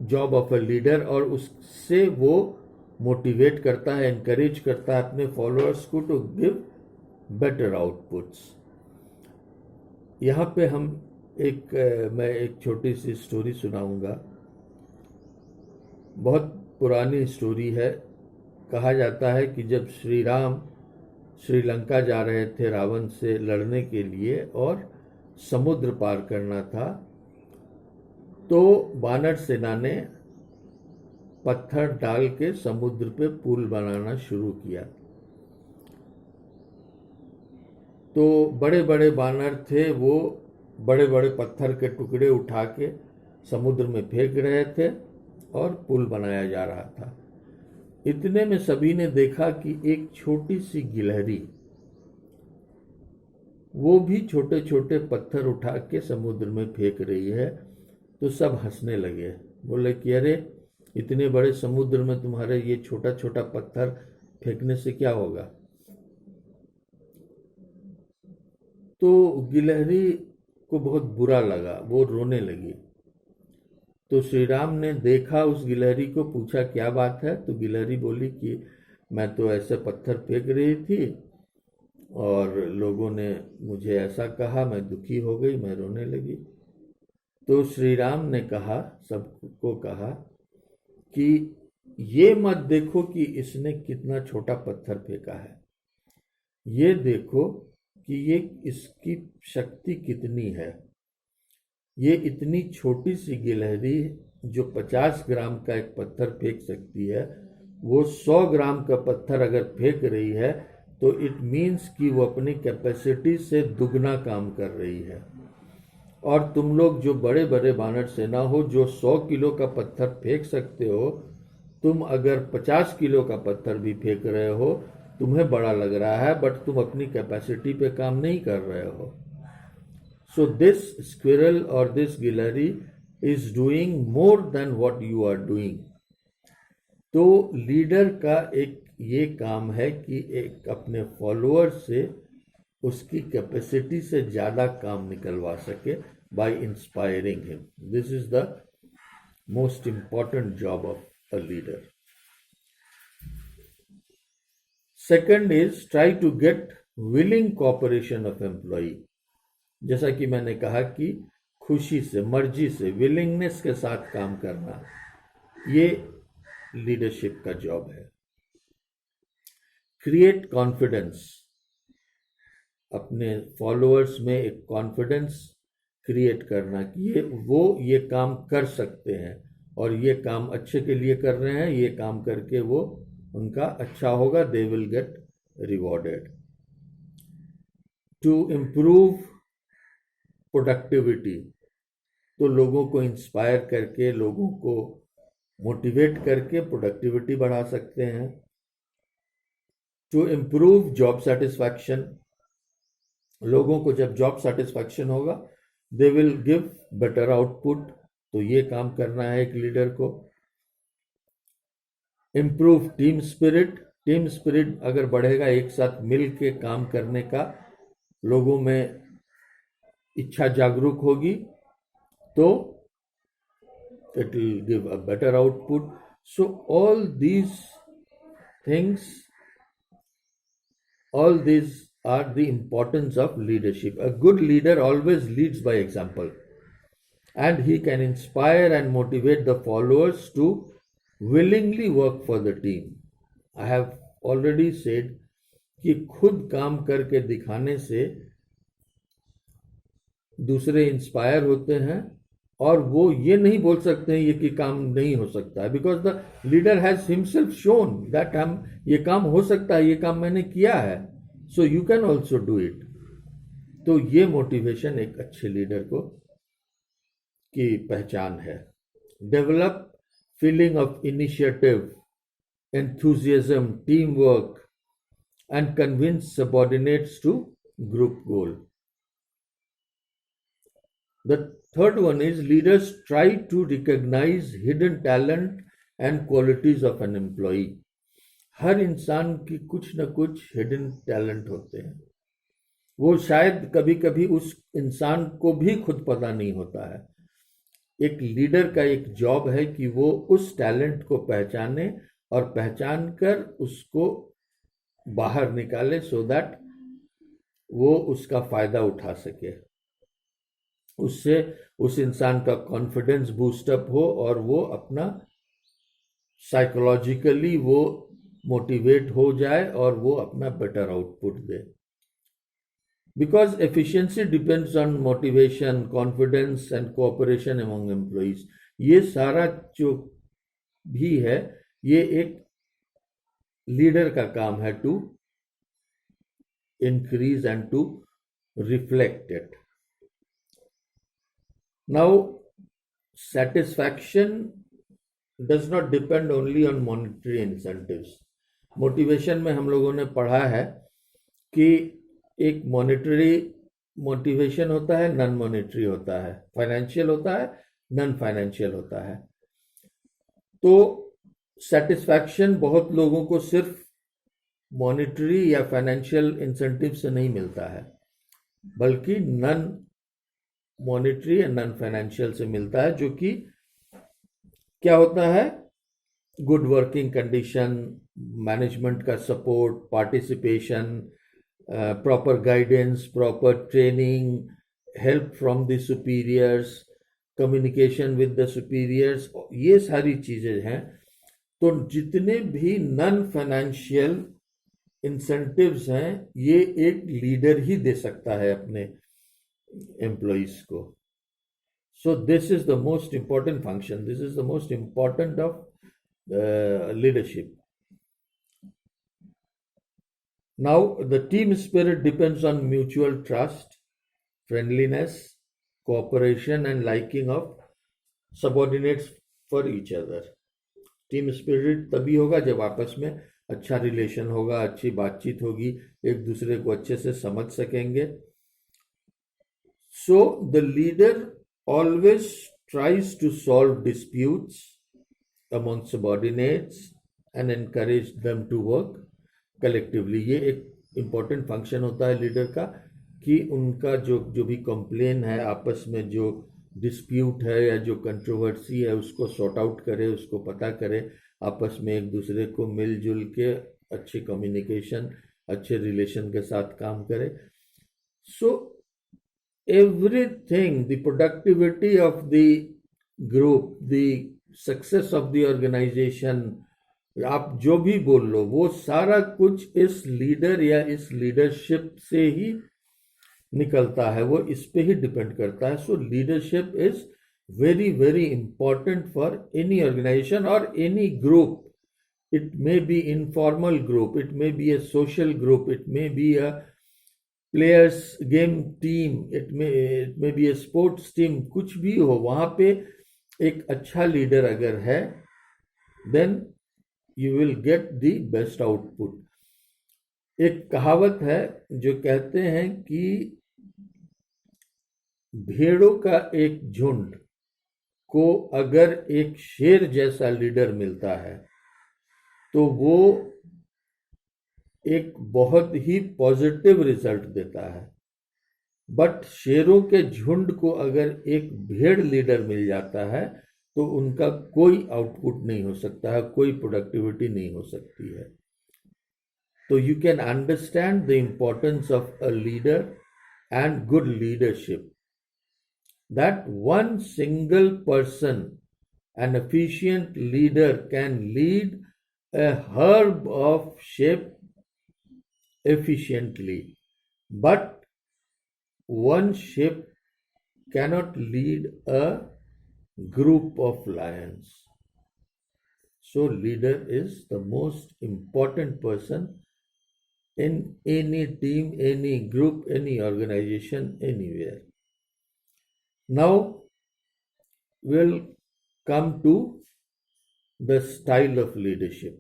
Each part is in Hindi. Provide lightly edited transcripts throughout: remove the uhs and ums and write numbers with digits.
जॉब ऑफ अ लीडर, और उससे वो मोटिवेट करता है, इनकरेज करता है अपने फॉलोअर्स को टू गिव बेटर आउटपुट्स। यहाँ पे हम मैं एक छोटी सी स्टोरी सुनाऊंगा। बहुत पुरानी स्टोरी है। कहा जाता है कि जब श्री राम श्रीलंका जा रहे थे रावण से लड़ने के लिए और समुद्र पार करना था, तो वानर सेना ने पत्थर डाल के समुद्र पे पुल बनाना शुरू किया। तो बड़े बड़े वानर थे, वो बड़े बड़े पत्थर के टुकड़े उठा के समुद्र में फेंक रहे थे और पुल बनाया जा रहा था। इतने में सभी ने देखा कि एक छोटी सी गिलहरी वो भी छोटे छोटे पत्थर उठा के समुद्र में फेंक रही है। तो सब हंसने लगे, बोले कि अरे इतने बड़े समुद्र में तुम्हारे ये छोटा छोटा पत्थर फेंकने से क्या होगा। तो गिलहरी को बहुत बुरा लगा, वो रोने लगी। तो श्री राम ने देखा उस गिलहरी को, पूछा क्या बात है। तो गिलहरी बोली कि मैं तो ऐसे पत्थर फेंक रही थी और लोगों ने मुझे ऐसा कहा, मैं दुखी हो गई, मैं रोने लगी। तो श्री राम ने कहा, सबको कहा कि ये मत देखो कि इसने कितना छोटा पत्थर फेंका है, ये देखो कि ये इसकी शक्ति कितनी है। ये इतनी छोटी सी गिलहरी जो 50 ग्राम का एक पत्थर फेंक सकती है, वो 100 ग्राम का पत्थर अगर फेंक रही है तो इट मीन्स कि वो अपनी कैपेसिटी से दुगना काम कर रही है। और तुम लोग जो बड़े बड़े वानर सेना हो, जो 100 किलो का पत्थर फेंक सकते हो, तुम अगर 50 किलो का पत्थर भी फेंक रहे हो, तुम्हें बड़ा लग रहा है, बट तुम अपनी कैपेसिटी पे काम नहीं कर रहे हो। सो दिस स्क्विरल और दिस गिलहरी is doing more than what you are doing. तो लीडर का एक ये काम है कि एक अपने फॉलोअर से उसकी कैपेसिटी से ज़्यादा काम निकलवा सके by inspiring him. This is the most important job of a leader. Second is try to get willing cooperation of employee. जैसा कि मैंने कहा कि खुशी से, मर्जी से, विलिंगनेस के साथ काम करना, ये लीडरशिप का जॉब है। क्रिएट कॉन्फिडेंस, अपने फॉलोअर्स में एक कॉन्फिडेंस क्रिएट करना कि ये काम कर सकते हैं और ये काम अच्छे के लिए कर रहे हैं, ये काम करके वो उनका अच्छा होगा, they will get rewarded. To improve productivity, तो लोगों को इंस्पायर करके, लोगों को मोटिवेट करके प्रोडक्टिविटी बढ़ा सकते हैं। टू इम्प्रूव जॉब सेटिस्फैक्शन, लोगों को जब जॉब सेटिस्फैक्शन होगा, they will give better output, तो ये काम करना है एक लीडर को। Improve team spirit, team spirit अगर बढ़ेगा, एक साथ मिल के काम करने का, लोगों में इच्छा जागरूक होगी, तो it will give a better output. So all these things, all these are the importance of leadership. A good leader always leads by example, and he can inspire and motivate the followers to willingly work for the team. I have already said कि खुद काम करके दिखाने से दूसरे इंस्पायर होते हैं और वो ये नहीं बोल सकते हैं ये कि काम नहीं हो सकता है, because the leader has himself shown that हम ये काम हो सकता है, ये काम मैंने किया है, so you can also do it. तो ये मोटिवेशन एक अच्छे लीडर को की पहचान है। Develop feeling of initiative, enthusiasm, teamwork, and convince subordinates to group goal. The third one is leaders try to recognize hidden talent and qualities of an employee. हर इंसान की कुछ न कुछ हिडन टैलेंट होते हैं, वो शायद कभी कभी उस इंसान को भी खुद पता नहीं होता है। एक लीडर का एक जॉब है कि वो उस टैलेंट को पहचाने और पहचान कर उसको बाहर निकाले सो दैट वो उसका फायदा उठा सके, उससे उस इंसान का कॉन्फिडेंस बूस्टअप हो और वो अपना साइकोलॉजिकली वो मोटिवेट हो जाए और वो अपना better output they. Because efficiency depends on motivation, confidence and cooperation among employees. ये सारा जो भी है ये एक लीडर का काम है to increase and to reflect it. Now, satisfaction does not depend only on monetary incentives. Motivation में हम लोगों ने पढ़ा है कि एक मॉनेटरी मोटिवेशन होता है, नॉन मॉनेटरी होता है, फाइनेंशियल होता है, नॉन फाइनेंशियल होता है। तो सेटिस्फैक्शन बहुत लोगों को सिर्फ मॉनेटरी या फाइनेंशियल इंसेंटिव से नहीं मिलता है, बल्कि नॉन मॉनेटरी या नॉन फाइनेंशियल से मिलता है, जो कि क्या होता है? गुड वर्किंग कंडीशन, मैनेजमेंट का support, participation, proper guidance, proper training, help from the superiors, communication with the superiors, ये सारी चीजें हैं। तो जितने भी नॉन फाइनेंशियल इंसेंटिव्स हैं ये एक लीडर ही दे सकता है अपने एम्प्लॉइज को। So this is the most important function, this is the most important of leadership. Now the team spirit depends on mutual trust, friendliness, cooperation and liking of subordinates for each other. Team spirit तभी होगा जब आपस में अच्छा रिलेशन होगा, अच्छी बातचीत होगी, एक दूसरे को अच्छे से समझ सकेंगे। So the leader always tries to solve disputes among subordinates and encourage them to work collectively. ये एक इम्पॉर्टेंट फंक्शन होता है लीडर का कि उनका जो भी कंप्लेन है, आपस में जो डिस्प्यूट है या जो कंट्रोवर्सी है, उसको सॉर्ट आउट करे, उसको पता करे, आपस में एक दूसरे को मिलजुल के अच्छे कम्युनिकेशन, अच्छे रिलेशन के साथ काम करे। So everything, the productivity of the group, the success of the organization, आप जो भी बोल लो, वो सारा कुछ इस लीडर या इस लीडरशिप से ही निकलता है, वो इस पे ही डिपेंड करता है। सो leadership is very very important for any organization or any group. It may be informal group, it may be a social group, it may be a players game team, it may be a sports team, कुछ भी हो, वहां पे एक अच्छा लीडर अगर है then you will get the best output. एक कहावत है जो कहते हैं कि भेड़ों का एक झुंड को अगर एक शेर जैसा लीडर मिलता है तो वो एक बहुत ही पॉजिटिव रिजल्ट देता है, बट शेरों के झुंड को अगर एक भेड़ लीडर मिल जाता है तो उनका कोई आउटपुट नहीं हो सकता है, कोई प्रोडक्टिविटी नहीं हो सकती है। तो you can understand the importance of a leader and good leadership, that one single person, an efficient leader, can lead a herd of sheep efficiently, but one sheep cannot lead a group of lions. So leader is the most important person in any team, any group, any organization, anywhere. Now we'll come to the style of leadership,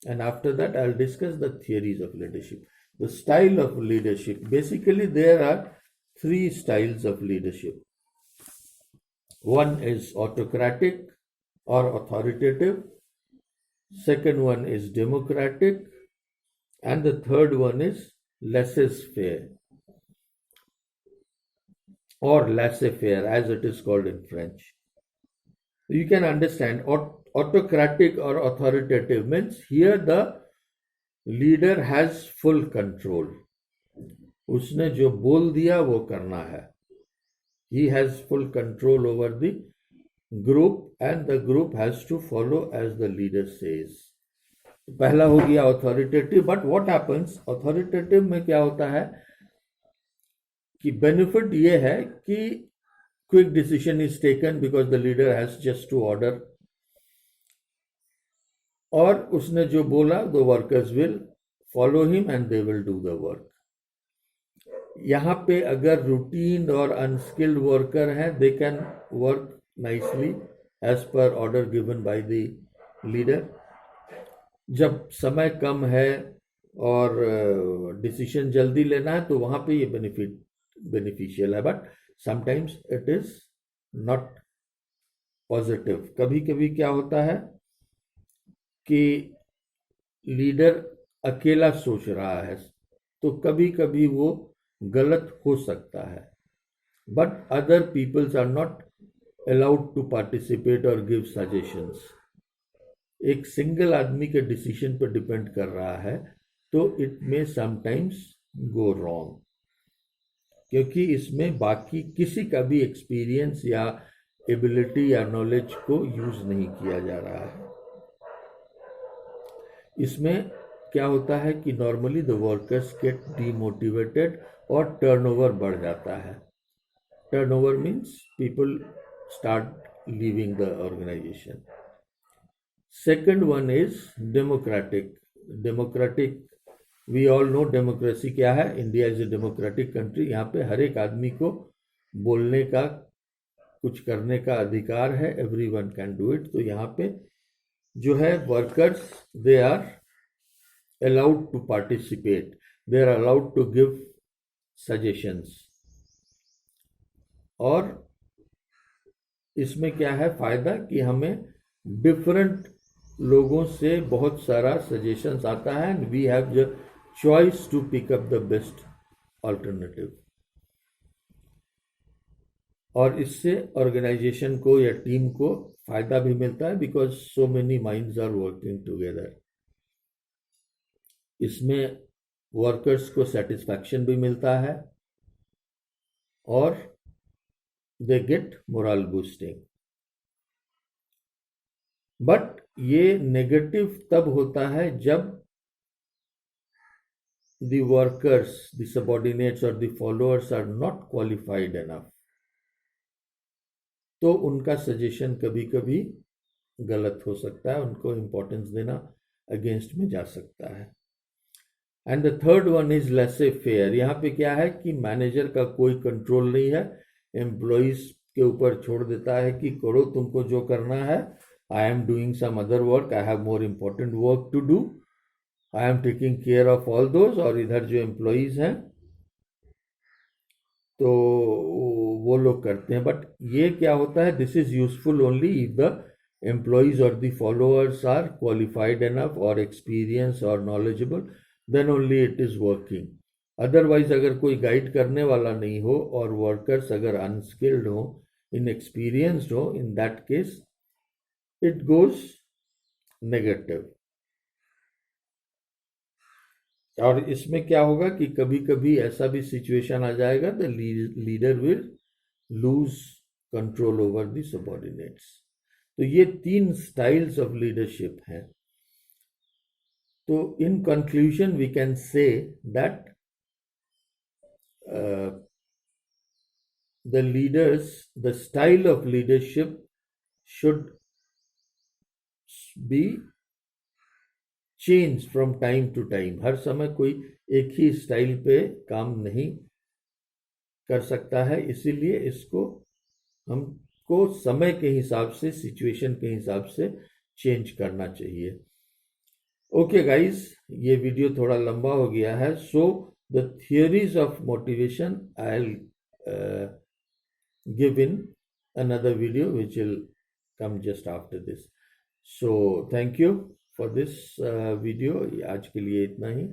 and after that I'll discuss the theories of leadership. The style of leadership, basically there are three styles of leadership. One is autocratic or authoritative, second one is democratic, and the third one is laissez-faire or laissez-faire as it is called in French. You can understand autocratic or authoritative means here the leader has full control. उसने जो बोल दिया वो करना है. He has full control over the group and the group has to follow as the leader says. पहला हो गया authoritative, but what happens authoritative में क्या होता है कि benefit ये है कि quick decision is taken because the leader has just to order, और उसने जो बोला the workers will follow him and they will do the work. यहाँ पे अगर रूटीन और अनस्किल्ड वर्कर हैं they can work nicely as per order given by the leader. जब समय कम है और डिसीजन जल्दी लेना है तो वहाँ पे ये बेनिफिशियल है, but sometimes it is not positive. कभी कभी क्या होता है कि लीडर अकेला सोच रहा है तो कभी कभी वो गलत हो सकता है, but other peoples are not allowed to participate और गिव सजेशंस. एक सिंगल आदमी के डिसीजन पर डिपेंड कर रहा है तो it may sometimes go wrong, क्योंकि इसमें बाकी किसी का भी एक्सपीरियंस या एबिलिटी या नॉलेज को यूज नहीं किया जा रहा है. इसमें क्या होता है कि normally the workers get demotivated और टर्नओवर बढ़ जाता है. Turnover means people start leaving the organization. Second one is democratic. Democratic we all know democracy क्या है. India is a democratic country. यहाँ पे हर एक आदमी को बोलने का, कुछ करने का अधिकार है. Everyone can do it. तो यहाँ पे जो है workers they are allowed to participate, they are allowed to give suggestions. और इसमें क्या है फायदा कि हमें डिफरेंट लोगों से बहुत सारा सजेशंस आता है and we have the choice to pick up the best alternative. और इससे ऑर्गेनाइजेशन को या टीम को फायदा भी मिलता है because so many minds are working together. इसमें वर्कर्स को सेटिस्फैक्शन भी मिलता है और they get moral boosting. But ये नेगेटिव तब होता है जब द वर्कर्स, द सबऑर्डिनेट्स और the followers are not qualified enough. तो उनका सजेशन कभी कभी गलत हो सकता है, उनको इम्पोर्टेंस देना अगेंस्ट में जा सकता है. And the third one is लेसे फेयर. यहाँ पे क्या है कि मैनेजर का कोई कंट्रोल नहीं है, एम्प्लॉइज के ऊपर छोड़ देता है कि करो तुमको जो करना है. I am doing some other work, I have more important work to do, I am taking care of all those. और इधर जो एम्प्लॉइज हैं तो वो लोग करते हैं. बट ये क्या होता है, this is useful only if the employees और the followers are qualified enough और एक्सपीरियंस और knowledgeable, then only it is working. Otherwise अगर कोई गाइड करने वाला नहीं हो और वर्कर्स अगर अनस्किल्ड हो, इनएक्सपीरियंस्ड हो, in that case it goes negative. और इसमें क्या होगा कि कभी कभी ऐसा भी सिचुएशन आ जाएगा the leader will lose control over the subordinates. तो ये 3 स्टाइल्स ऑफ लीडरशिप हैं. So in conclusion, we can say that the style of leadership should be changed from time to time. हर समय कोई एक ही स्टाइल पे काम नहीं कर सकता है, इसीलिए इसको हमको समय के हिसाब से, सिचुएशन के हिसाब से चेंज करना चाहिए. ओके गाइज, ये वीडियो थोड़ा लंबा हो गया है. So the theories of motivation I will give in another video which will come just after this. So thank you for this video. आज के लिए इतना ही.